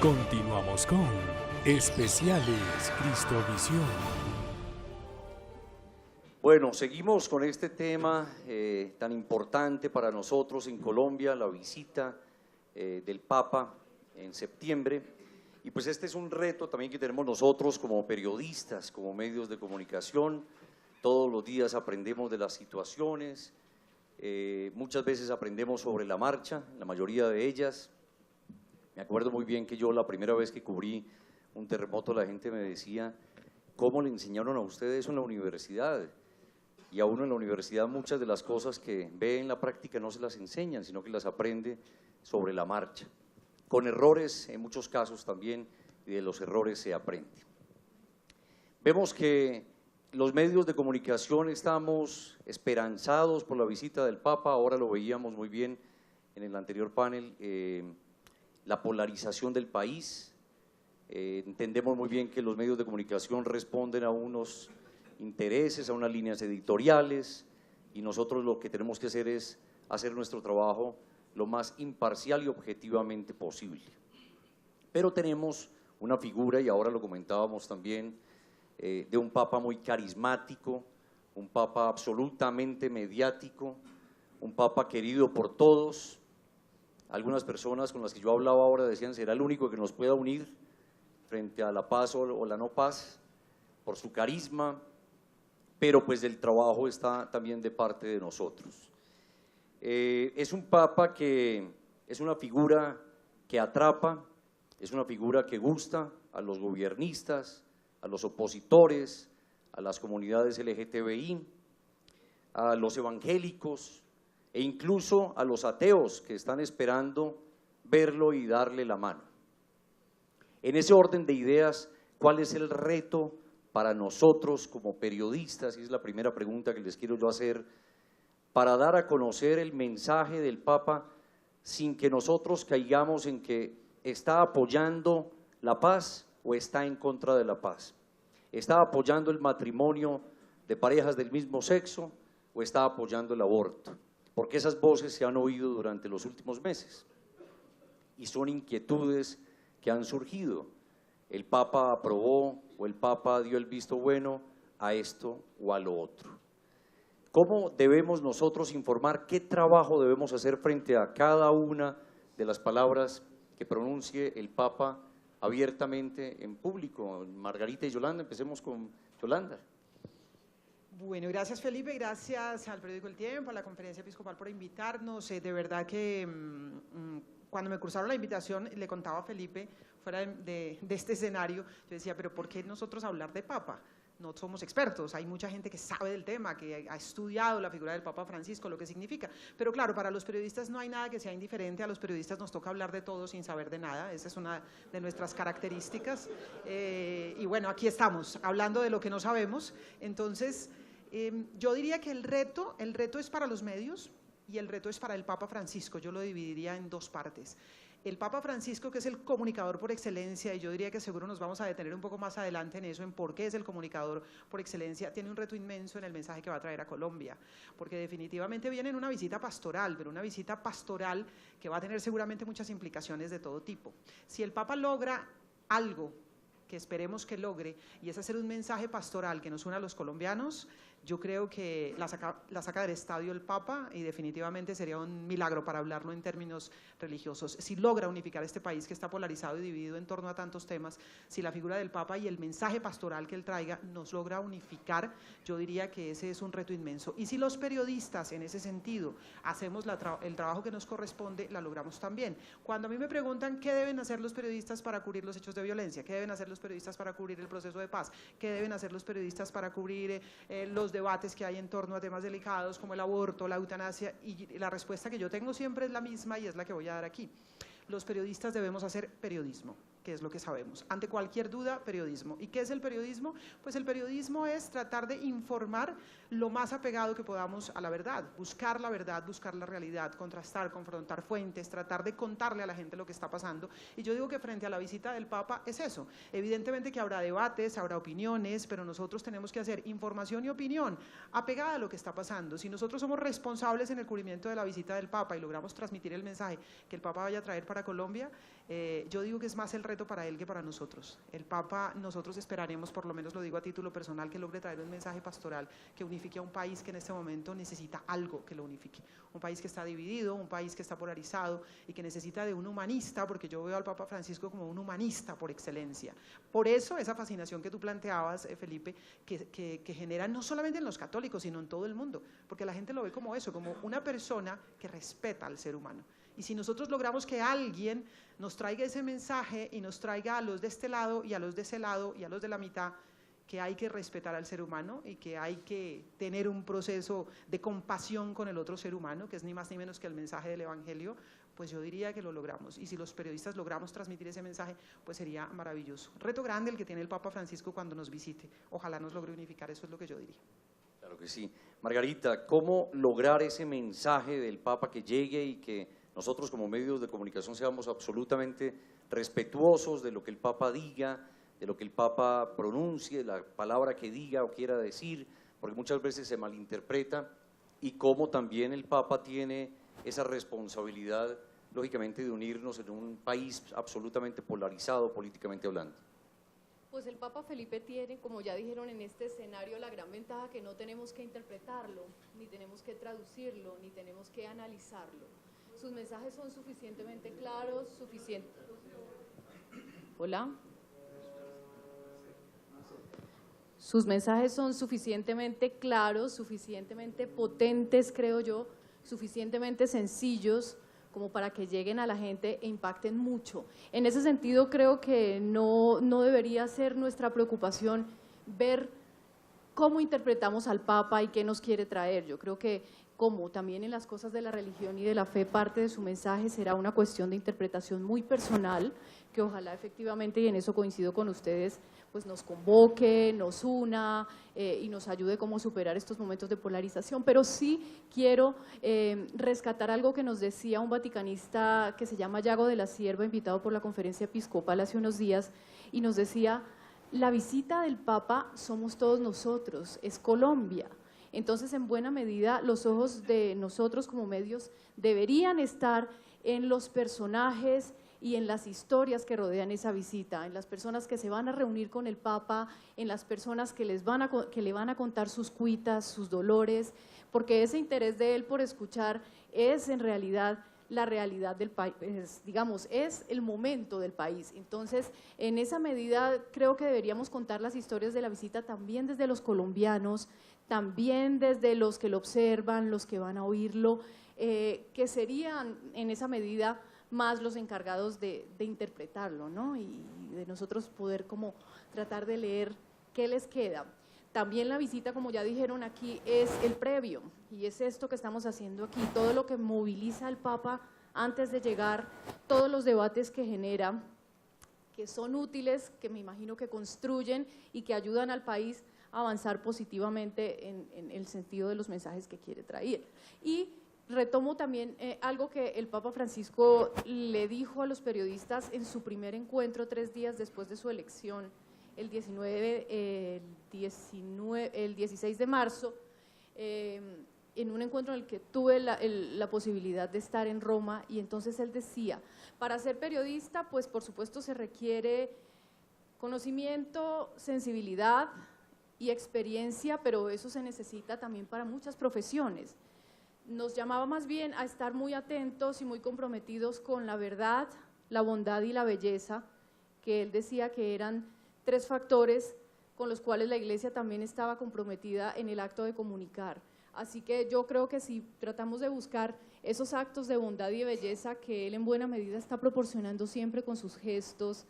Continuamos con Especiales Cristovisión. Bueno, seguimos con este tema tan importante para nosotros en Colombia, la visita del Papa en septiembre. Y pues este es un reto también que tenemos nosotros como periodistas, como medios de comunicación. Todos los días aprendemos de las situaciones, muchas veces aprendemos sobre la marcha, la mayoría de ellas. Me acuerdo muy bien que yo la primera vez que cubrí un terremoto la gente me decía, ¿cómo le enseñaron a ustedes eso en la universidad? Y a uno en la universidad muchas de las cosas que ve en la práctica no se las enseñan, sino que las aprende sobre la marcha. Con errores en muchos casos también, y de los errores se aprende. Vemos que los medios de comunicación estamos esperanzados por la visita del Papa, ahora lo veíamos muy bien en el anterior panel, la polarización del país. Entendemos muy bien que los medios de comunicación responden a unos intereses, a unas líneas editoriales, y nosotros lo que tenemos que hacer es hacer nuestro trabajo lo más imparcial y objetivamente posible. Pero tenemos una figura, y ahora lo comentábamos también, de un Papa muy carismático, un Papa absolutamente mediático, un Papa querido por todos. Algunas personas con las que yo hablaba ahora decían, será el único que nos pueda unir frente a la paz o la no paz, por su carisma, pero pues el trabajo está también de parte de nosotros. Es un Papa que es una figura que atrapa, es una figura que gusta a los gobiernistas, a los opositores, a las comunidades LGTBI, a los evangélicos e incluso a los ateos que están esperando verlo y darle la mano. En ese orden de ideas, ¿cuál es el reto para nosotros como periodistas? Y es la primera pregunta que les quiero yo hacer, para dar a conocer el mensaje del Papa sin que nosotros caigamos en que está apoyando la paz o está en contra de la paz. ¿Está apoyando el matrimonio de parejas del mismo sexo o está apoyando el aborto? Porque esas voces se han oído durante los últimos meses y son inquietudes que han surgido. El Papa aprobó o el Papa dio el visto bueno a esto o a lo otro. ¿Cómo debemos nosotros informar? ¿Qué trabajo debemos hacer frente a cada una de las palabras que pronuncie el Papa abiertamente en público? Margarita y Yolanda, empecemos con Yolanda. Bueno, gracias Felipe, gracias al periódico El Tiempo, a la Conferencia Episcopal por invitarnos. De verdad que cuando me cruzaron la invitación, le contaba a Felipe, fuera de este escenario, yo decía, pero ¿por qué nosotros hablar de Papa? No somos expertos, hay mucha gente que sabe del tema, que ha estudiado la figura del Papa Francisco, lo que significa, pero claro, para los periodistas no hay nada que sea indiferente, a los periodistas nos toca hablar de todo sin saber de nada, esa es una de nuestras características, y bueno, aquí estamos, hablando de lo que no sabemos. Entonces, yo diría que el reto es para los medios y el reto es para el Papa Francisco, yo lo dividiría en dos partes. El Papa Francisco, que es el comunicador por excelencia, y yo diría que seguro nos vamos a detener un poco más adelante en eso, en por qué es el comunicador por excelencia, tiene un reto inmenso en el mensaje que va a traer a Colombia, porque definitivamente viene en una visita pastoral, pero una visita pastoral que va a tener seguramente muchas implicaciones de todo tipo. Si el Papa logra algo que esperemos que logre, y es hacer un mensaje pastoral que nos una a los colombianos, yo creo que la saca del estadio el Papa y definitivamente sería un milagro para hablarlo en términos religiosos. Si logra unificar este país que está polarizado y dividido en torno a tantos temas, si la figura del Papa y el mensaje pastoral que él traiga nos logra unificar, yo diría que ese es un reto inmenso. Y si los periodistas en ese sentido hacemos el trabajo que nos corresponde, la logramos también. Cuando a mí me preguntan qué deben hacer los periodistas para cubrir los hechos de violencia, qué deben hacer los periodistas para cubrir el proceso de paz, qué deben hacer los periodistas para cubrir los debates que hay en torno a temas delicados como el aborto, la eutanasia, y la respuesta que yo tengo siempre es la misma y es la que voy a dar aquí. Los periodistas debemos hacer periodismo, que es lo que sabemos. Ante cualquier duda, periodismo. ¿Y qué es el periodismo? Pues el periodismo es tratar de informar lo más apegado que podamos a la verdad, buscar la realidad, contrastar, confrontar fuentes, tratar de contarle a la gente lo que está pasando. Y yo digo que frente a la visita del Papa es eso. Evidentemente que habrá debates, habrá opiniones, pero nosotros tenemos que hacer información y opinión apegada a lo que está pasando. Si nosotros somos responsables en el cubrimiento de la visita del Papa y logramos transmitir el mensaje que el Papa vaya a traer para Colombia, Yo digo que es más el reto para él que para nosotros. El Papa, nosotros esperaremos, por lo menos lo digo a título personal, que logre traer un mensaje pastoral que unifique a un país que en este momento necesita algo que lo unifique. Un país que está dividido, un país que está polarizado y que necesita de un humanista, porque yo veo al Papa Francisco como un humanista por excelencia. Por eso esa fascinación que tú planteabas, Felipe, que genera no solamente en los católicos, sino en todo el mundo, porque la gente lo ve como eso, como una persona que respeta al ser humano. Y si nosotros logramos que alguien nos traiga ese mensaje y nos traiga a los de este lado y a los de ese lado y a los de la mitad, que hay que respetar al ser humano y que hay que tener un proceso de compasión con el otro ser humano, que es ni más ni menos que el mensaje del Evangelio, pues yo diría que lo logramos. Y si los periodistas logramos transmitir ese mensaje, pues sería maravilloso. Reto grande el que tiene el Papa Francisco cuando nos visite. Ojalá nos logre unificar, eso es lo que yo diría. Claro que sí. Margarita, ¿cómo lograr ese mensaje del Papa que llegue y que nosotros como medios de comunicación seamos absolutamente respetuosos de lo que el Papa diga, de lo que el Papa pronuncie, la palabra que diga o quiera decir, porque muchas veces se malinterpreta, y cómo también el Papa tiene esa responsabilidad, lógicamente, de unirnos en un país absolutamente polarizado políticamente hablando? Pues el Papa Felipe tiene, como ya dijeron en este escenario, la gran ventaja que no tenemos que interpretarlo, ni tenemos que traducirlo, ni tenemos que analizarlo. Sus mensajes son suficientemente claros, Hola. Sus mensajes son suficientemente claros, suficientemente potentes, creo yo, suficientemente sencillos como para que lleguen a la gente e impacten mucho. En ese sentido, creo que no debería ser nuestra preocupación ver cómo interpretamos al Papa y qué nos quiere traer. Yo creo que, como también en las cosas de la religión y de la fe, parte de su mensaje será una cuestión de interpretación muy personal, que ojalá efectivamente, y en eso coincido con ustedes, pues nos convoque, nos una y nos ayude como a superar estos momentos de polarización. Pero sí quiero rescatar algo que nos decía un vaticanista que se llama Yago de la Sierva, invitado por la Conferencia Episcopal hace unos días, y nos decía: la visita del Papa somos todos nosotros, es Colombia. Entonces, en buena medida, los ojos de nosotros como medios deberían estar en los personajes y en las historias que rodean esa visita, en las personas que se van a reunir con el Papa, en las personas que le van a contar sus cuitas, sus dolores, porque ese interés de él por escuchar es en realidad la realidad del país, digamos, es el momento del país. Entonces, en esa medida creo que deberíamos contar las historias de la visita también desde los colombianos, también desde los que lo observan, los que van a oírlo, que serían en esa medida más los encargados de interpretarlo, ¿no? Y de nosotros poder como tratar de leer qué les queda. También la visita, como ya dijeron aquí, es el previo, y es esto que estamos haciendo aquí, todo lo que moviliza al Papa antes de llegar, todos los debates que genera, que son útiles, que me imagino que construyen y que ayudan al país a avanzar positivamente en el sentido de los mensajes que quiere traer. Y retomo también algo que el Papa Francisco le dijo a los periodistas en su primer encuentro 3 días después de su elección, el 16 de marzo, en un encuentro en el que tuve la posibilidad de estar en Roma, y entonces él decía: para ser periodista, pues por supuesto se requiere conocimiento, sensibilidad y experiencia, pero eso se necesita también para muchas profesiones. Nos llamaba más bien a estar muy atentos y muy comprometidos con la verdad, la bondad y la belleza, que él decía que eran 3 factores con los cuales la Iglesia también estaba comprometida en el acto de comunicar. Así que yo creo que si tratamos de buscar esos actos de bondad y de belleza que él en buena medida está proporcionando siempre con sus gestos,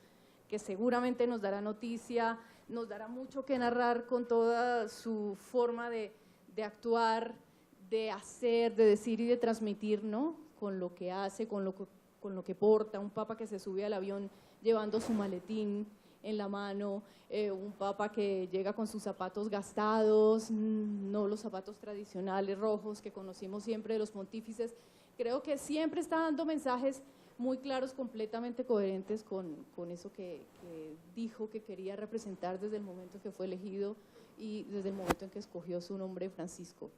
que seguramente nos dará noticia, nos dará mucho que narrar con toda su forma de actuar, de hacer, de decir y de transmitir, ¿no? Con lo que hace, con lo que porta, un Papa que se sube al avión llevando su maletín en la mano, un Papa que llega con sus zapatos gastados, no los zapatos tradicionales rojos que conocimos siempre de los pontífices. Creo que siempre está dando mensajes muy claros, completamente coherentes con eso que dijo que quería representar desde el momento que fue elegido y desde el momento en que escogió su nombre, Francisco.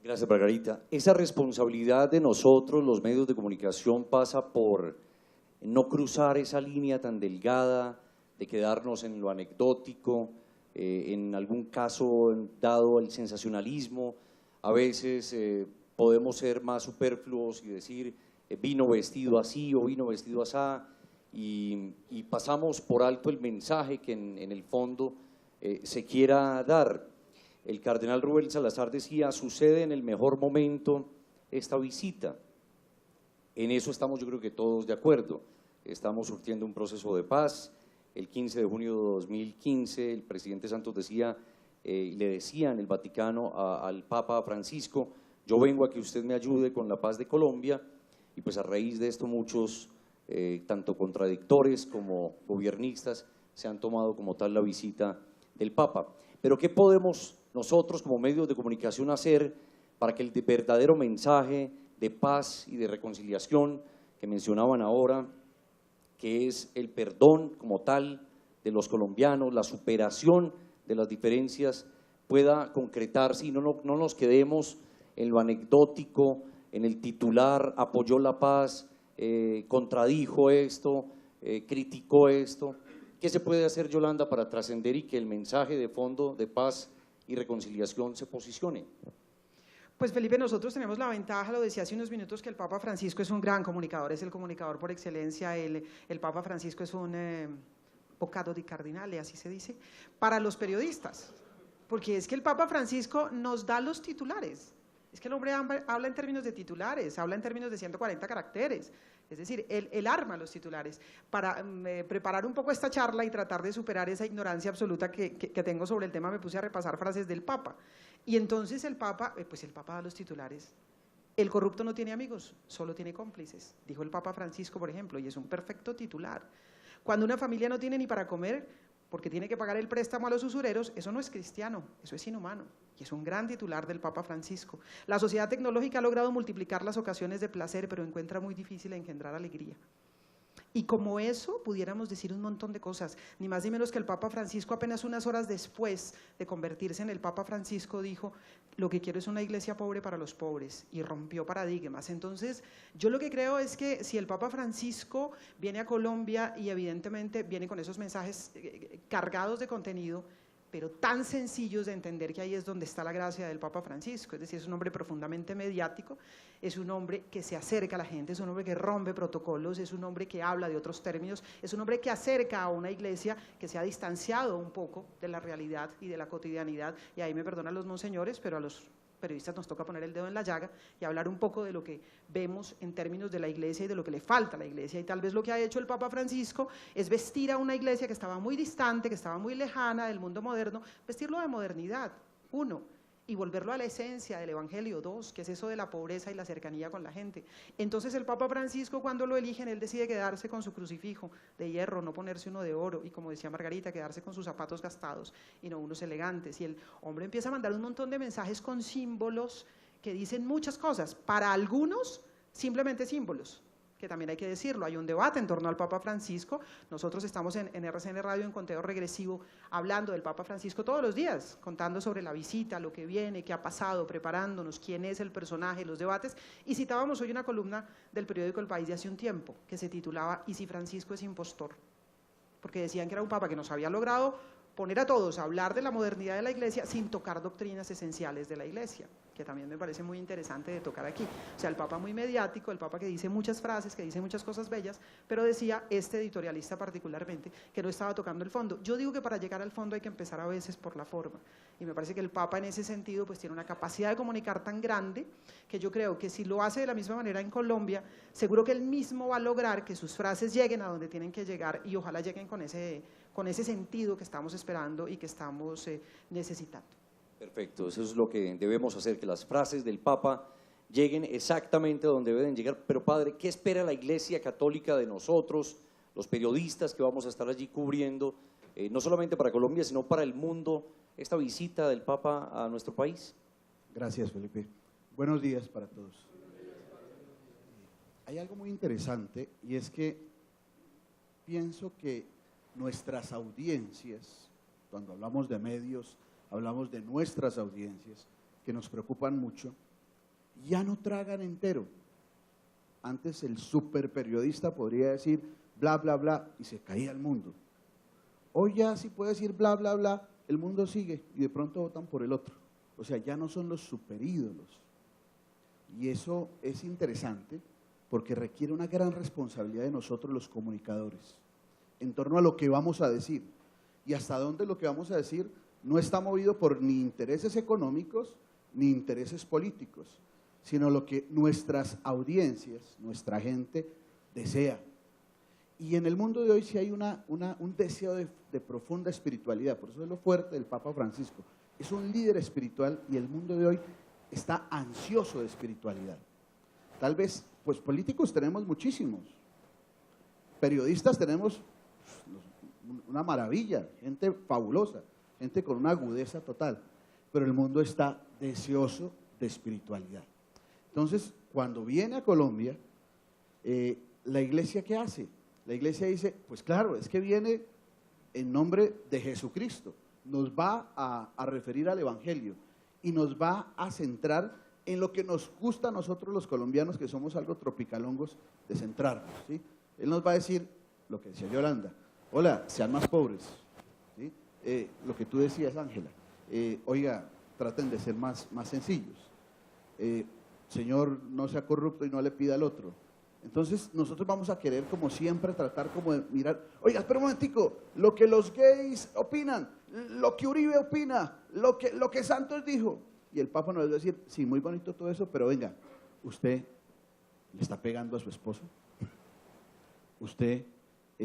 Gracias, Margarita. Esa responsabilidad de nosotros, los medios de comunicación, pasa por no cruzar esa línea tan delgada de quedarnos en lo anecdótico, en algún caso dado el sensacionalismo. A veces podemos ser más superfluos y decir vino vestido así o vino vestido asá, y pasamos por alto el mensaje que en el fondo se quiera dar. El cardenal Rubén Salazar decía, sucede en el mejor momento esta visita. En eso estamos, yo creo que todos de acuerdo. Estamos surtiendo un proceso de paz. El 15 de junio de 2015 el presidente Santos decía, le decía en el Vaticano al Papa Francisco, yo vengo a que usted me ayude con la paz de Colombia, y pues a raíz de esto muchos, tanto contradictores como gobiernistas, se han tomado como tal la visita del Papa. Pero ¿qué podemos nosotros como medios de comunicación hacer para que el verdadero mensaje de paz y de reconciliación que mencionaban ahora, que es el perdón como tal de los colombianos, la superación de las diferencias, pueda concretarse y no nos quedemos en lo anecdótico, en el titular, apoyó la paz, contradijo esto, criticó esto? ¿Qué se puede hacer, Yolanda, para trascender y que el mensaje de fondo de paz y reconciliación se posicione? Pues Felipe, nosotros tenemos la ventaja, lo decía hace unos minutos, que el Papa Francisco es un gran comunicador, es el comunicador por excelencia. El Papa Francisco es un bocado di cardinale, así se dice, para los periodistas, porque es que el Papa Francisco nos da los titulares. Es que el hombre habla en términos de titulares, habla en términos de 140 caracteres, es decir, él arma los titulares. Para preparar un poco esta charla y tratar de superar esa ignorancia absoluta que tengo sobre el tema, me puse a repasar frases del Papa. Y entonces el Papa, pues el Papa da los titulares. El corrupto no tiene amigos, solo tiene cómplices, dijo el Papa Francisco, por ejemplo, y es un perfecto titular. Cuando una familia no tiene ni para comer, porque tiene que pagar el préstamo a los usureros, eso no es cristiano, eso es inhumano. Y es un gran titular del Papa Francisco. La sociedad tecnológica ha logrado multiplicar las ocasiones de placer, pero encuentra muy difícil engendrar alegría. Y como eso, pudiéramos decir un montón de cosas, ni más ni menos que el Papa Francisco, apenas unas horas después de convertirse en el Papa Francisco, dijo, lo que quiero es una iglesia pobre para los pobres, y rompió paradigmas. Entonces, yo lo que creo es que si el Papa Francisco viene a Colombia y evidentemente viene con esos mensajes cargados de contenido, pero tan sencillos de entender, que ahí es donde está la gracia del Papa Francisco, es decir, es un hombre profundamente mediático, es un hombre que se acerca a la gente, es un hombre que rompe protocolos, es un hombre que habla de otros términos, es un hombre que acerca a una iglesia que se ha distanciado un poco de la realidad y de la cotidianidad, y ahí me perdonan los monseñores, pero a los periodistas nos toca poner el dedo en la llaga y hablar un poco de lo que vemos en términos de la iglesia y de lo que le falta a la iglesia. Y tal vez lo que ha hecho el Papa Francisco es vestir a una iglesia que estaba muy distante, que estaba muy lejana del mundo moderno, vestirlo de modernidad, uno, y volverlo a la esencia del Evangelio, dos, que es eso de la pobreza y la cercanía con la gente. Entonces el Papa Francisco, cuando lo eligen, él decide quedarse con su crucifijo de hierro, no ponerse uno de oro, y como decía Margarita, quedarse con sus zapatos gastados y no unos elegantes. Y el hombre empieza a mandar un montón de mensajes con símbolos que dicen muchas cosas, para algunos simplemente símbolos, que también hay que decirlo, hay un debate en torno al Papa Francisco. Nosotros estamos en RCN Radio en conteo regresivo hablando del Papa Francisco todos los días, contando sobre la visita, lo que viene, qué ha pasado, preparándonos, quién es el personaje, los debates, y citábamos hoy una columna del periódico El País de hace un tiempo, que se titulaba ¿Y si Francisco es impostor? Porque decían que era un Papa que nos había logrado poner a todos a hablar de la modernidad de la Iglesia sin tocar doctrinas esenciales de la Iglesia, que también me parece muy interesante de tocar aquí. O sea, el Papa muy mediático, el Papa que dice muchas frases, que dice muchas cosas bellas, pero decía este editorialista particularmente que no estaba tocando el fondo. Yo digo que para llegar al fondo hay que empezar a veces por la forma, y me parece que el Papa en ese sentido pues tiene una capacidad de comunicar tan grande que yo creo que si lo hace de la misma manera en Colombia, seguro que él mismo va a lograr que sus frases lleguen a donde tienen que llegar, y ojalá lleguen con ese sentido que estamos esperando y que estamos necesitando. Perfecto, eso es lo que debemos hacer, que las frases del Papa lleguen exactamente donde deben llegar. Pero padre, ¿qué espera la Iglesia Católica de nosotros, los periodistas que vamos a estar allí cubriendo, no solamente para Colombia, sino para el mundo, esta visita del Papa a nuestro país? Gracias, Felipe. Buenos días para todos. Hay algo muy interesante, y es que pienso que nuestras audiencias, cuando hablamos de medios, hablamos de nuestras audiencias, que nos preocupan mucho, ya no tragan entero. Antes el super periodista podría decir bla, bla, bla y se caía el mundo. Hoy ya si puede decir bla, bla, bla, el mundo sigue y de pronto votan por el otro. O sea, ya no son los superídolos. Y eso es interesante porque requiere una gran responsabilidad de nosotros los comunicadores en torno a lo que vamos a decir y hasta dónde lo que vamos a decir no está movido por ni intereses económicos ni intereses políticos, sino lo que nuestras audiencias, nuestra gente desea. Y en el mundo de hoy sí hay un deseo de profunda espiritualidad, por eso es lo fuerte del Papa Francisco. Es un líder espiritual y el mundo de hoy está ansioso de espiritualidad. Tal vez, pues políticos tenemos muchísimos, periodistas tenemos una maravilla, gente fabulosa, gente con una agudeza total, pero el mundo está deseoso de espiritualidad. Entonces, cuando viene a Colombia, la iglesia, ¿qué hace? La iglesia dice, pues claro, es que viene en nombre de Jesucristo, nos va a referir al Evangelio y nos va a centrar en lo que nos gusta a nosotros los colombianos, que somos algo tropicalongos, de centrarnos, ¿sí? Él nos va a decir lo que decía Yolanda, hola, sean más pobres, ¿sí? Lo que tú decías, Ángela, oiga, traten de ser más sencillos, Señor, no sea corrupto y no le pida al otro. Entonces nosotros vamos a querer como siempre tratar como de mirar, oiga, espera un momentico, lo que los gays opinan, lo que Uribe opina, lo que Santos dijo. Y el Papa nos va a decir, sí, muy bonito todo eso, pero venga, ¿usted le está pegando a su esposo? ¿Usted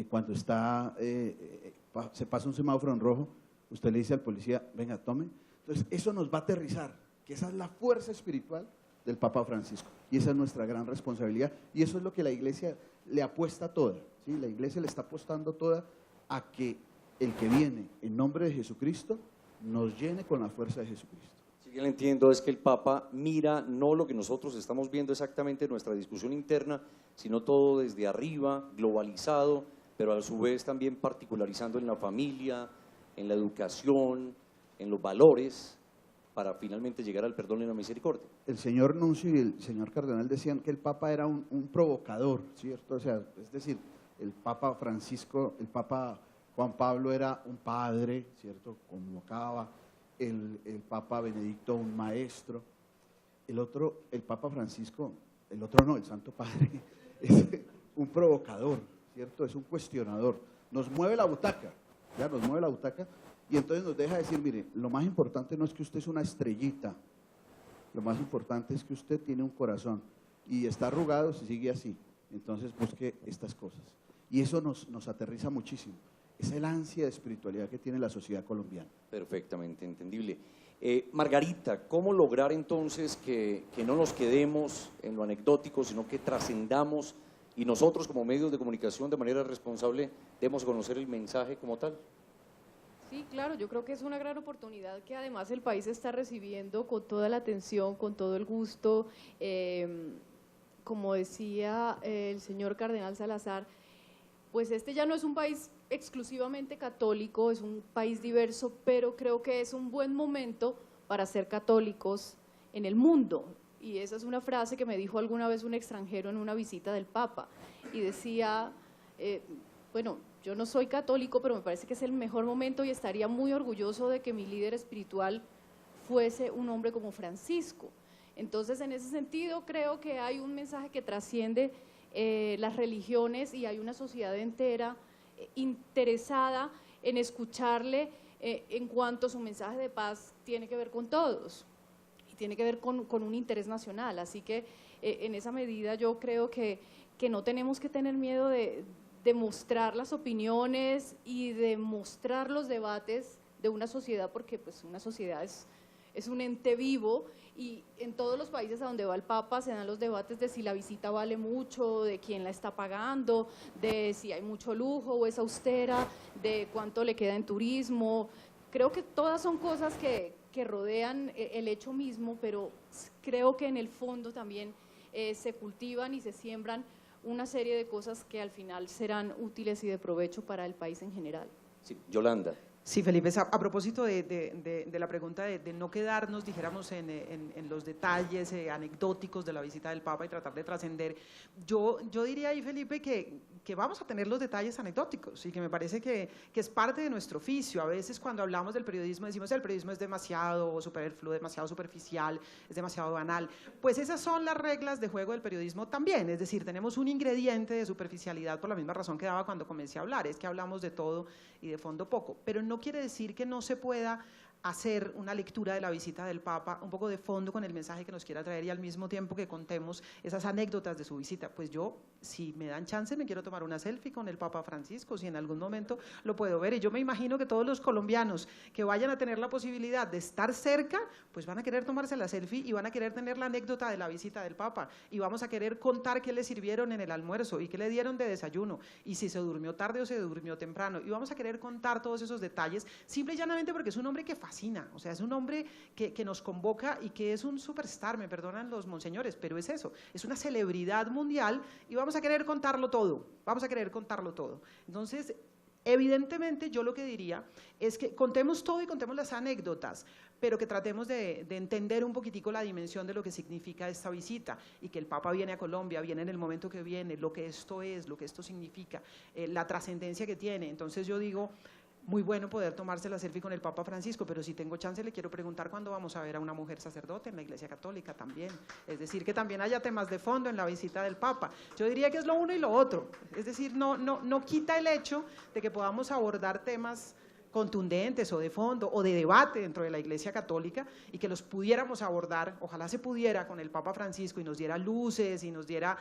cuando se pasa un semáforo en rojo, usted le dice al policía, venga, tome? Entonces eso nos va a aterrizar, que esa es la fuerza espiritual del Papa Francisco, y esa es nuestra gran responsabilidad, y eso es lo que la iglesia le apuesta toda, ¿sí? La iglesia le está apostando toda a que el que viene en nombre de Jesucristo nos llene con la fuerza de Jesucristo. Si bien entiendo es que el Papa mira no lo que nosotros estamos viendo exactamente en nuestra discusión interna, sino todo desde arriba, globalizado, pero a su vez también particularizando en la familia, en la educación, en los valores, para finalmente llegar al perdón y la misericordia. El señor Nuncio y el señor Cardenal decían que el Papa era un provocador, ¿cierto? O sea, es decir, el Papa Francisco, el Papa Juan Pablo era un padre, ¿cierto? Convocaba, el Papa Benedicto un maestro, el Papa Francisco, el otro no, el Santo Padre, es un provocador, ¿cierto? Es un cuestionador, nos mueve la butaca, ya nos mueve la butaca. Y entonces nos deja decir, mire, lo más importante no es que usted es una estrellita, lo más importante es que usted tiene un corazón y está arrugado si sigue así, entonces busque estas cosas. Y eso nos aterriza muchísimo, es el ansia de espiritualidad que tiene la sociedad colombiana. Perfectamente entendible. Margarita, ¿cómo lograr entonces que no nos quedemos en lo anecdótico, sino que trascendamos y nosotros como medios de comunicación de manera responsable demos a conocer el mensaje como tal? Sí, claro, yo creo que es una gran oportunidad que además el país está recibiendo con toda la atención, con todo el gusto. Como decía el señor Cardenal Salazar, pues este ya no es un país exclusivamente católico, es un país diverso, pero creo que es un buen momento para ser católicos en el mundo. Y esa es una frase que me dijo alguna vez un extranjero en una visita del Papa, y decía, bueno, yo no soy católico, pero me parece que es el mejor momento y estaría muy orgulloso de que mi líder espiritual fuese un hombre como Francisco. Entonces, en ese sentido, creo que hay un mensaje que trasciende las religiones y hay una sociedad entera interesada en escucharle en cuanto su mensaje de paz tiene que ver con todos y tiene que ver con un interés nacional. Así que, en esa medida, yo creo que no tenemos que tener miedo de mostrar las opiniones y de mostrar los debates de una sociedad, porque pues una sociedad es un ente vivo, y en todos los países a donde va el Papa se dan los debates de si la visita vale mucho, de quién la está pagando, de si hay mucho lujo o es austera, de cuánto le queda en turismo. Creo que todas son cosas que rodean el hecho mismo, pero creo que en el fondo también se cultivan y se siembran una serie de cosas que al final serán útiles y de provecho para el país en general. Sí, Yolanda. Sí, Felipe, a propósito de la pregunta de no quedarnos, dijéramos, en los detalles anecdóticos de la visita del Papa y tratar de trascender, yo diría ahí, Felipe, que vamos a tener los detalles anecdóticos y que me parece que es parte de nuestro oficio. A veces cuando hablamos del periodismo decimos el periodismo es demasiado superfluo, demasiado superficial, es demasiado banal. Pues esas son las reglas de juego del periodismo también, es decir, tenemos un ingrediente de superficialidad por la misma razón que daba cuando comencé a hablar, es que hablamos de todo y de fondo poco, pero no quiere decir que no se pueda hacer una lectura de la visita del Papa, un poco de fondo con el mensaje que nos quiera traer y al mismo tiempo que contemos esas anécdotas de su visita. Pues yo, si me dan chance, me quiero tomar una selfie con el Papa Francisco, si en algún momento lo puedo ver. Y yo me imagino que todos los colombianos que vayan a tener la posibilidad de estar cerca, pues van a querer tomarse la selfie y van a querer tener la anécdota de la visita del Papa y vamos a querer contar qué le sirvieron en el almuerzo y qué le dieron de desayuno y si se durmió tarde o se durmió temprano y vamos a querer contar todos esos detalles, simple y llanamente porque es un hombre que fascina, o sea, es un hombre que nos convoca y que es un superstar, me perdonan los monseñores, pero es eso, es una celebridad mundial y vamos a querer contarlo todo, vamos a querer contarlo todo. Entonces, evidentemente yo lo que diría es que contemos todo y contemos las anécdotas, pero que tratemos de entender un poquitico la dimensión de lo que significa esta visita y que el Papa viene a Colombia, viene en el momento que viene, lo que esto es, lo que esto significa, la trascendencia que tiene. Entonces yo digo, muy bueno poder tomarse la selfie con el Papa Francisco, pero si tengo chance le quiero preguntar cuándo vamos a ver a una mujer sacerdote en la Iglesia Católica también, es decir, que también haya temas de fondo en la visita del Papa. Yo diría que es lo uno y lo otro, es decir, no quita el hecho de que podamos abordar temas contundentes o de fondo o de debate dentro de la Iglesia Católica y que los pudiéramos abordar, ojalá se pudiera con el Papa Francisco y nos diera luces y nos diera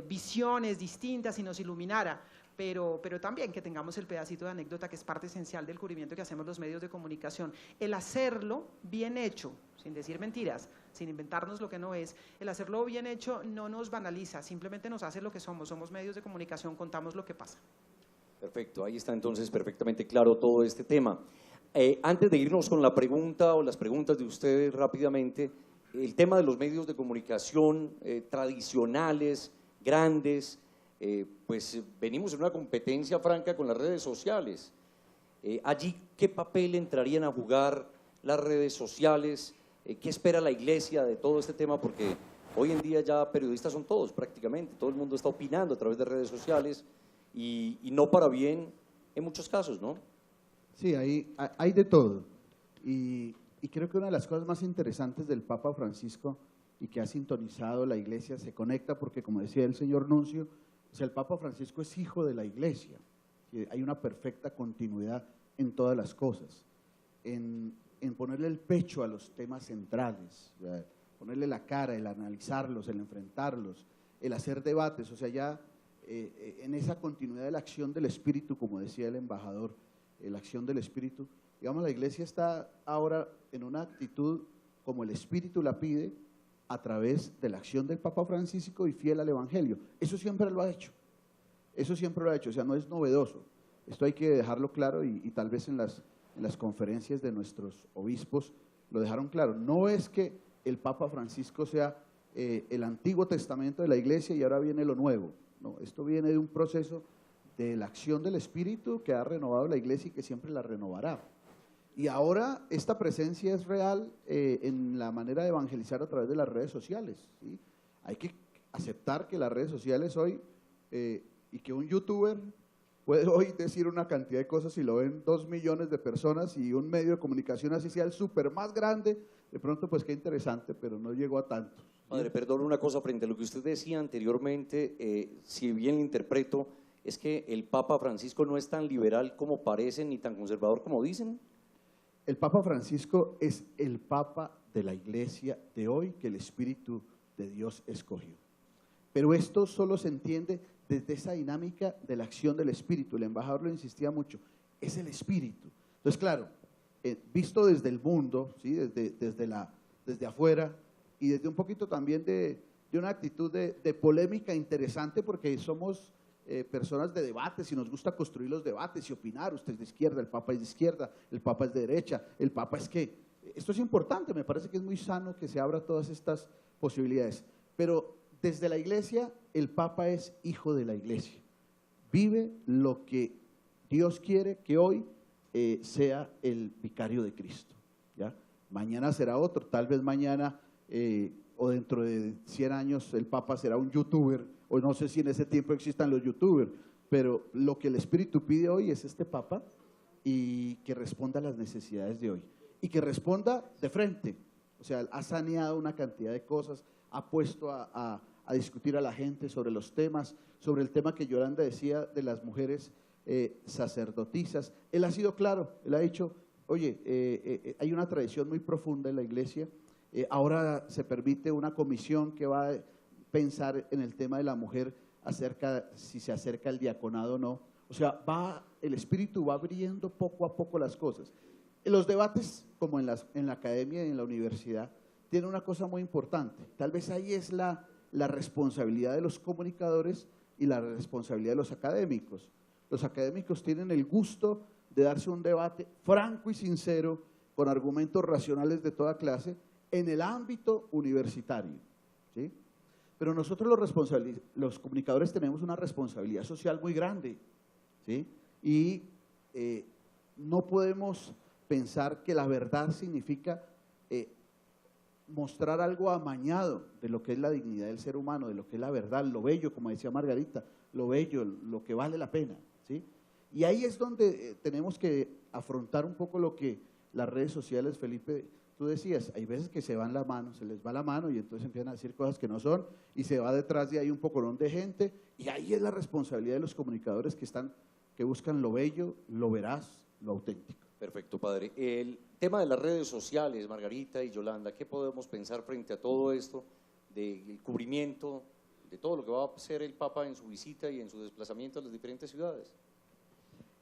visiones distintas y nos iluminara, pero también que tengamos el pedacito de anécdota que es parte esencial del cubrimiento que hacemos los medios de comunicación. El hacerlo bien hecho, sin decir mentiras, sin inventarnos lo que no es, el hacerlo bien hecho no nos banaliza, simplemente nos hace lo que somos medios de comunicación, contamos lo que pasa. Perfecto, ahí está entonces perfectamente claro todo este tema. Antes de irnos con la pregunta o las preguntas de ustedes rápidamente, el tema de los medios de comunicación tradicionales, grandes, pues venimos en una competencia franca con las redes sociales. Allí, ¿qué papel entrarían a jugar las redes sociales? ¿Qué espera la Iglesia de todo este tema? Porque hoy en día ya periodistas son todos prácticamente, todo el mundo está opinando a través de redes sociales y no para bien en muchos casos, ¿no? Sí, hay de todo. Y creo que una de las cosas más interesantes del Papa Francisco y que ha sintonizado la Iglesia se conecta porque, como decía el señor Nuncio, o sea, el Papa Francisco es hijo de la Iglesia. Hay una perfecta continuidad en todas las cosas, en ponerle el pecho a los temas centrales, ponerle la cara, el analizarlos, el enfrentarlos, el hacer debates, o sea, ya en esa continuidad de la acción del Espíritu, como decía el embajador, la acción del Espíritu, digamos, la Iglesia está ahora en una actitud como el Espíritu la pide, a través de la acción del Papa Francisco y fiel al Evangelio. Eso siempre lo ha hecho, o sea, no es novedoso. Esto hay que dejarlo claro y tal vez en las conferencias de nuestros obispos lo dejaron claro. No es que el Papa Francisco sea el Antiguo Testamento de la Iglesia y ahora viene lo nuevo. No, esto viene de un proceso de la acción del Espíritu que ha renovado la Iglesia y que siempre la renovará. Y ahora esta presencia es real en la manera de evangelizar a través de las redes sociales, ¿sí? Hay que aceptar que las redes sociales hoy, y que un youtuber puede hoy decir una cantidad de cosas y lo ven 2 millones de personas y un medio de comunicación así sea el súper más grande, de pronto pues qué interesante, pero no llegó a tanto. Padre, perdón una cosa frente a lo que usted decía anteriormente, si bien lo interpreto, es que el Papa Francisco no es tan liberal como parece ni tan conservador como dicen. El Papa Francisco es el Papa de la Iglesia de hoy que el Espíritu de Dios escogió. Pero esto solo se entiende desde esa dinámica de la acción del Espíritu. El embajador lo insistía mucho, es el Espíritu. Entonces, claro, visto desde el mundo, ¿sí? desde afuera y desde un poquito también de una actitud de polémica interesante porque somos personas de debates y nos gusta construir los debates y opinar, usted es de izquierda, el Papa es de izquierda, el Papa es de derecha, el Papa es que, esto es importante, me parece que es muy sano que se abra todas estas posibilidades, pero desde la Iglesia el Papa es hijo de la Iglesia, vive lo que Dios quiere que hoy sea el vicario de Cristo, ¿ya? Mañana será otro, tal vez mañana o dentro de 100 años el Papa será un youtuber, o no sé si en ese tiempo existan los youtubers, pero lo que el Espíritu pide hoy es este Papa y que responda a las necesidades de hoy y que responda de frente. O sea, ha saneado una cantidad de cosas, ha puesto a discutir a la gente sobre los temas, sobre el tema que Yolanda decía de las mujeres sacerdotisas. Él ha sido claro, él ha dicho, oye, hay una tradición muy profunda en la iglesia, ahora se permite una comisión que va a pensar en el tema de la mujer acerca si se acerca el diaconado o no. O sea, el Espíritu va abriendo poco a poco las cosas. Los debates, como en la academia y en la universidad, tienen una cosa muy importante. Tal vez ahí es la responsabilidad de los comunicadores y la responsabilidad de los académicos. Los académicos tienen el gusto de darse un debate franco y sincero, con argumentos racionales de toda clase, en el ámbito universitario, ¿sí? Pero nosotros los comunicadores tenemos una responsabilidad social muy grande, ¿sí? Y no podemos pensar que la verdad significa mostrar algo amañado de lo que es la dignidad del ser humano, de lo que es la verdad, lo bello, como decía Margarita, lo bello, lo que vale la pena, ¿sí? Y ahí es donde tenemos que afrontar un poco lo que las redes sociales, Felipe, tú decías, hay veces que se van la mano, se les va la mano y entonces empiezan a decir cosas que no son y se va detrás de ahí un pocorón de gente y ahí es la responsabilidad de los comunicadores que buscan lo bello, lo veraz, lo auténtico. Perfecto, padre. El tema de las redes sociales, Margarita y Yolanda, ¿qué podemos pensar frente a todo esto del cubrimiento de todo lo que va a hacer el Papa en su visita y en su desplazamiento a las diferentes ciudades?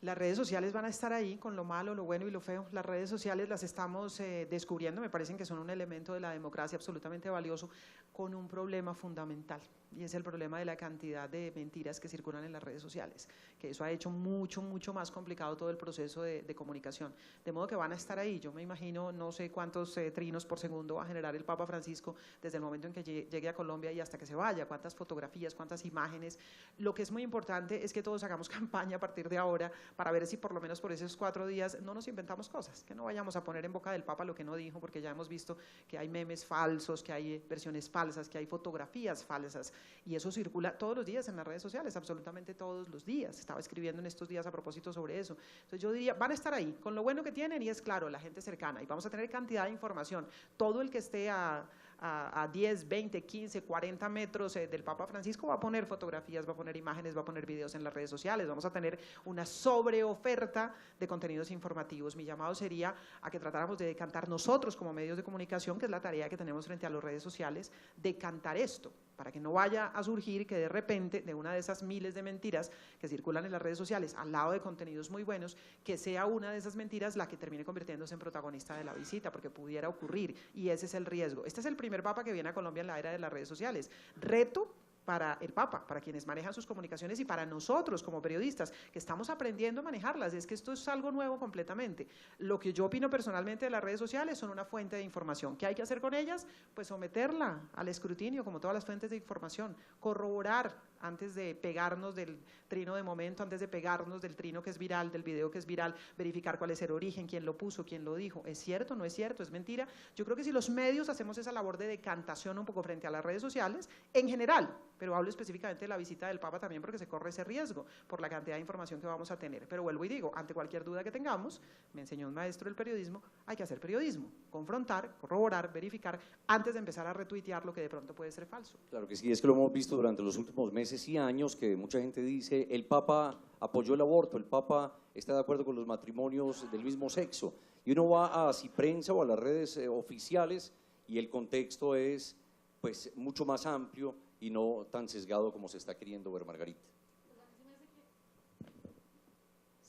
Las redes sociales van a estar ahí con lo malo, lo bueno y lo feo. Las redes sociales las estamos descubriendo, me parecen que son un elemento de la democracia absolutamente valioso, con un problema fundamental, y es el problema de la cantidad de mentiras que circulan en las redes sociales, que eso ha hecho mucho más complicado todo el proceso de comunicación. De modo que van a estar ahí. Yo me imagino, no sé cuántos trinos por segundo va a generar el Papa Francisco desde el momento en que llegue a Colombia y hasta que se vaya, cuántas fotografías, cuántas imágenes. Lo que es muy importante es que todos hagamos campaña a partir de ahora para ver si por lo menos por esos 4 días no nos inventamos cosas, que no vayamos a poner en boca del Papa lo que no dijo, porque ya hemos visto que hay memes falsos, que hay versiones falsas, que hay fotografías falsas, y eso circula todos los días en las redes sociales, absolutamente todos los días. Estaba escribiendo en estos días a propósito sobre eso. Entonces yo diría, van a estar ahí, con lo bueno que tienen, y es claro, la gente cercana, y vamos a tener cantidad de información. Todo el que esté a 10, 20, 15, 40 metros del Papa Francisco va a poner fotografías, va a poner imágenes, va a poner videos en las redes sociales. Vamos a tener una sobreoferta de contenidos informativos. Mi llamado sería a que tratáramos de decantar nosotros como medios de comunicación, que es la tarea que tenemos frente a las redes sociales, decantar esto, para que no vaya a surgir que de repente, de una de esas miles de mentiras que circulan en las redes sociales, al lado de contenidos muy buenos, que sea una de esas mentiras la que termine convirtiéndose en protagonista de la visita, porque pudiera ocurrir, y ese es el riesgo. Este es el primer Papa que viene a Colombia en la era de las redes sociales. Reto para el Papa, para quienes manejan sus comunicaciones y para nosotros como periodistas, que estamos aprendiendo a manejarlas. Es que esto es algo nuevo completamente. Lo que yo opino personalmente de las redes sociales son una fuente de información. ¿Qué hay que hacer con ellas? Pues someterla al escrutinio, como todas las fuentes de información, corroborar antes de pegarnos del trino de momento, antes de pegarnos del trino que es viral, del video que es viral, verificar cuál es el origen, quién lo puso, quién lo dijo. ¿Es cierto? ¿No es cierto? ¿Es mentira? Yo creo que si los medios hacemos esa labor de decantación un poco frente a las redes sociales, en general, pero hablo específicamente de la visita del Papa también porque se corre ese riesgo por la cantidad de información que vamos a tener. Pero vuelvo y digo, ante cualquier duda que tengamos, me enseñó un maestro del periodismo, hay que hacer periodismo, confrontar, corroborar, verificar, antes de empezar a retuitear lo que de pronto puede ser falso. Claro que sí, es que lo hemos visto durante los últimos meses y años, que mucha gente dice, el Papa apoyó el aborto, el Papa está de acuerdo con los matrimonios del mismo sexo, y uno va a Ciprensa o a las redes oficiales y el contexto es pues mucho más amplio y no tan sesgado como se está queriendo ver, Margarita.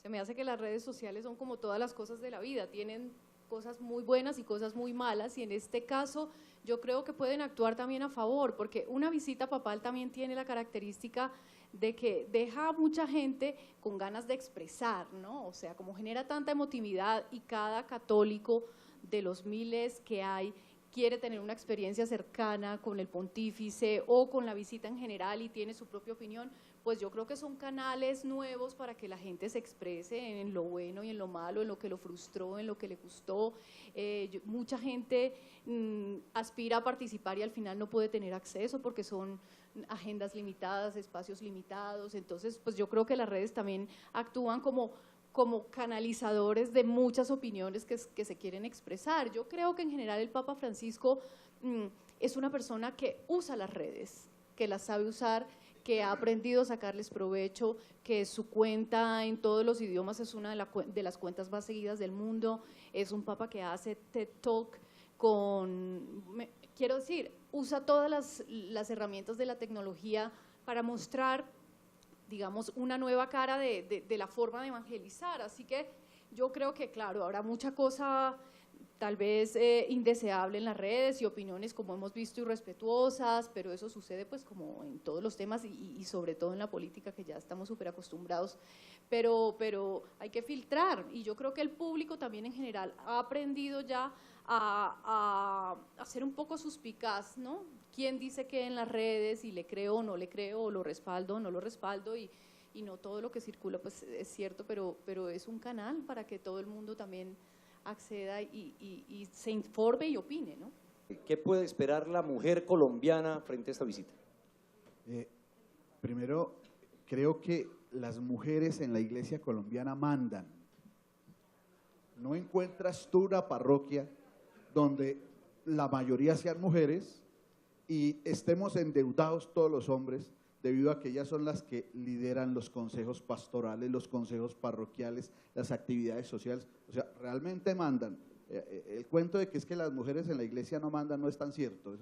Se me hace que las redes sociales son como todas las cosas de la vida, tienen cosas muy buenas y cosas muy malas, y en este caso yo creo que pueden actuar también a favor, porque una visita papal también tiene la característica de que deja a mucha gente con ganas de expresar, ¿no? O sea, como genera tanta emotividad y cada católico de los miles que hay quiere tener una experiencia cercana con el pontífice o con la visita en general y tiene su propia opinión, pues yo creo que son canales nuevos para que la gente se exprese en lo bueno y en lo malo, en lo que lo frustró, en lo que le gustó. Mucha gente aspira a participar y al final no puede tener acceso porque son agendas limitadas, espacios limitados. Entonces, pues yo creo que las redes también actúan como canalizadores de muchas opiniones que se quieren expresar. Yo creo que en general el Papa Francisco es una persona que usa las redes, que las sabe usar, que ha aprendido a sacarles provecho, que su cuenta en todos los idiomas es una de las cuentas más seguidas del mundo. Es un Papa que hace TED Talk quiero decir, usa todas las herramientas de la tecnología para mostrar, digamos, una nueva cara de la forma de evangelizar. Así que yo creo que, claro, habrá mucha cosa tal vez indeseable en las redes y opiniones, como hemos visto, irrespetuosas, pero eso sucede pues como en todos los temas y sobre todo en la política, que ya estamos súper acostumbrados, pero hay que filtrar, y yo creo que el público también en general ha aprendido ya a ser un poco suspicaz, ¿no? ¿Quién dice qué en las redes y le creo o no le creo, o lo respaldo o no lo respaldo? Y no todo lo que circula pues es cierto, pero es un canal para que todo el mundo también acceda y se informe y opine, ¿no? ¿Qué puede esperar la mujer colombiana frente a esta visita? Primero, creo que las mujeres en la iglesia colombiana mandan. No encuentras tú una parroquia donde la mayoría sean mujeres y estemos endeudados todos los hombres, debido a que ellas son las que lideran los consejos pastorales, los consejos parroquiales, las actividades sociales. O sea, realmente mandan. El cuento de que es que las mujeres en la iglesia no mandan no es tan cierto,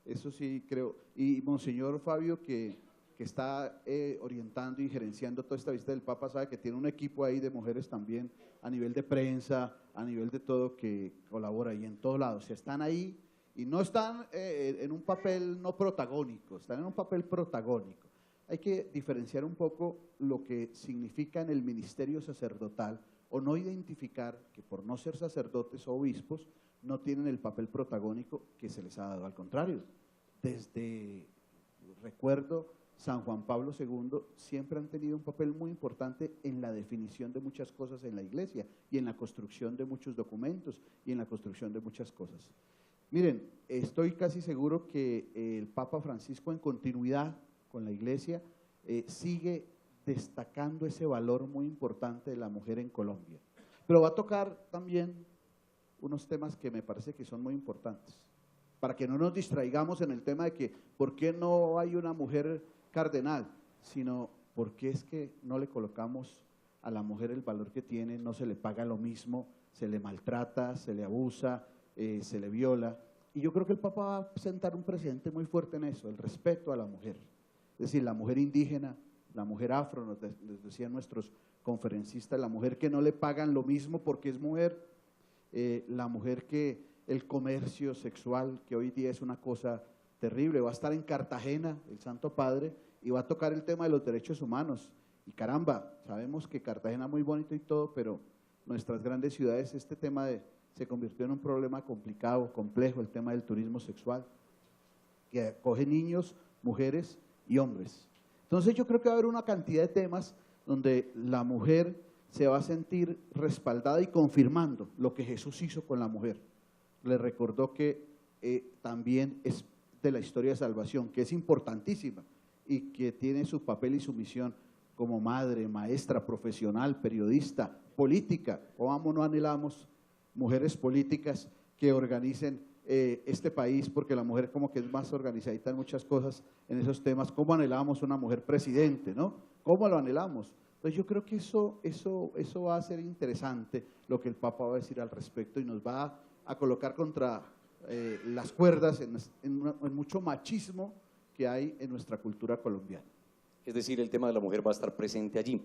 eso sí creo. Y Monseñor Fabio, que está orientando y gerenciando toda esta visita del Papa, sabe que tiene un equipo ahí de mujeres también, a nivel de prensa, a nivel de todo, que colabora ahí en todos lados. O sea, están ahí y no están en un papel no protagónico, están en un papel protagónico. Hay que diferenciar un poco lo que significa en el ministerio sacerdotal, o no identificar que por no ser sacerdotes o obispos no tienen el papel protagónico que se les ha dado. Al contrario, desde, recuerdo, San Juan Pablo II siempre han tenido un papel muy importante en la definición de muchas cosas en la iglesia y en la construcción de muchos documentos y en la construcción de muchas cosas. Miren, estoy casi seguro que el Papa Francisco, en continuidad con la iglesia, sigue destacando ese valor muy importante de la mujer en Colombia. Pero va a tocar también unos temas que me parece que son muy importantes, para que no nos distraigamos en el tema de que ¿por qué no hay una mujer cardenal? Sino ¿por qué es que no le colocamos a la mujer el valor que tiene? No se le paga lo mismo, se le maltrata, se le abusa, se le viola. Y yo creo que el Papa va a sentar un precedente muy fuerte en eso, el respeto a la mujer. Es decir, la mujer indígena, la mujer afro, nos decían nuestros conferencistas, la mujer que no le pagan lo mismo porque es mujer, la mujer que el comercio sexual, que hoy día es una cosa terrible, va a estar en Cartagena el Santo Padre y va a tocar el tema de los derechos humanos. Y caramba, sabemos que Cartagena es muy bonito y todo, pero nuestras grandes ciudades este tema se convirtió en un problema complicado, complejo, el tema del turismo sexual, que acoge niños, mujeres y hombres. Entonces yo creo que va a haber una cantidad de temas donde la mujer se va a sentir respaldada y confirmando lo que Jesús hizo con la mujer. Le recordó que también es de la historia de salvación, que es importantísima y que tiene su papel y su misión como madre, maestra, profesional, periodista, política. ¿Cómo no anhelamos mujeres políticas que organicen este país? Porque la mujer como que es más organizadita en muchas cosas, en esos temas. ¿Cómo anhelamos una mujer presidente, no? ¿Cómo lo anhelamos? Entonces yo creo que eso va a ser interesante, lo que el Papa va a decir al respecto, y nos va a colocar contra las cuerdas en mucho machismo que hay en nuestra cultura colombiana. Es decir, el tema de la mujer va a estar presente allí.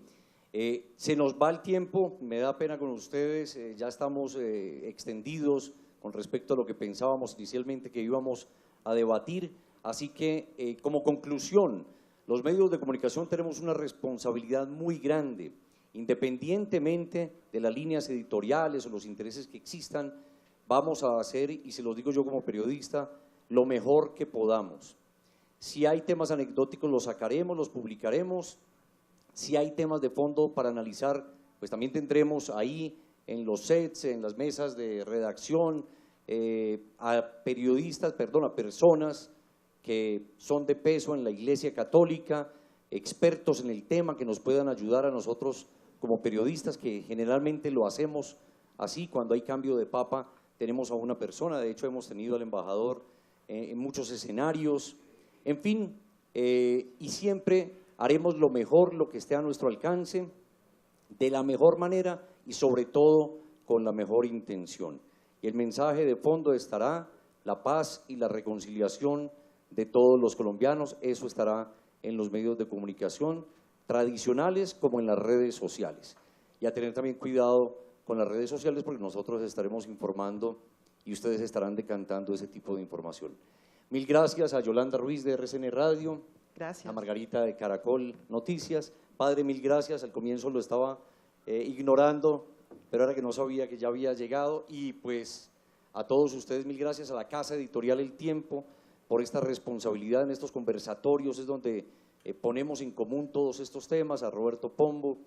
Se nos va el tiempo, me da pena con ustedes, ya estamos extendidos con respecto a lo que pensábamos inicialmente que íbamos a debatir, así que como conclusión, los medios de comunicación tenemos una responsabilidad muy grande, independientemente de las líneas editoriales o los intereses que existan, vamos a hacer, y se lo digo yo como periodista, lo mejor que podamos. Si hay temas anecdóticos los sacaremos, los publicaremos. Si hay temas de fondo para analizar, pues también tendremos ahí en los sets, en las mesas de redacción, a personas que son de peso en la Iglesia Católica, expertos en el tema que nos puedan ayudar a nosotros como periodistas, que generalmente lo hacemos así. Cuando hay cambio de papa tenemos a una persona, de hecho hemos tenido al embajador en muchos escenarios, en fin, y siempre haremos lo mejor, lo que esté a nuestro alcance, de la mejor manera y sobre todo con la mejor intención. Y el mensaje de fondo estará la paz y la reconciliación de todos los colombianos. Eso estará en los medios de comunicación tradicionales como en las redes sociales. Y a tener también cuidado con las redes sociales, porque nosotros estaremos informando y ustedes estarán decantando ese tipo de información. Mil gracias a Yolanda Ruiz de RCN Radio, Gracias. a Margarita de Caracol Noticias. Padre, mil gracias. Al comienzo lo estaba ignorando, pero ahora que no sabía que ya había llegado. Y pues a todos ustedes mil gracias, a la Casa Editorial El Tiempo por esta responsabilidad en estos conversatorios, es donde ponemos en común todos estos temas, a Roberto Pombo,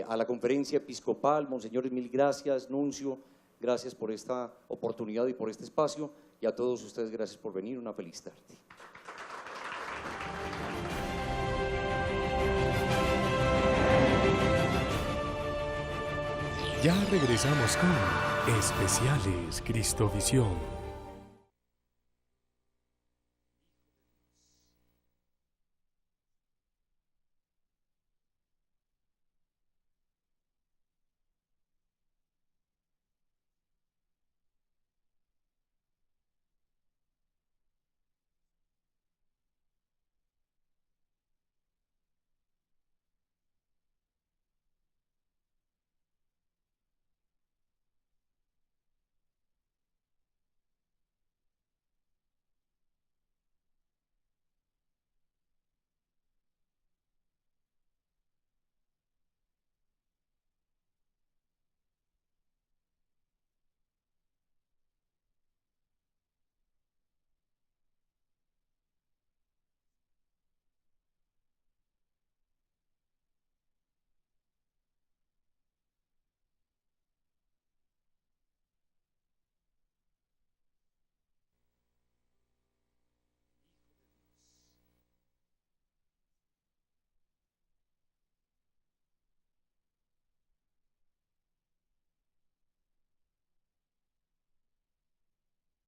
a la Conferencia Episcopal. Monseñores, mil gracias. Nuncio, gracias por esta oportunidad y por este espacio, y a todos ustedes gracias por venir. Una feliz tarde. Ya regresamos con Especiales Cristovisión.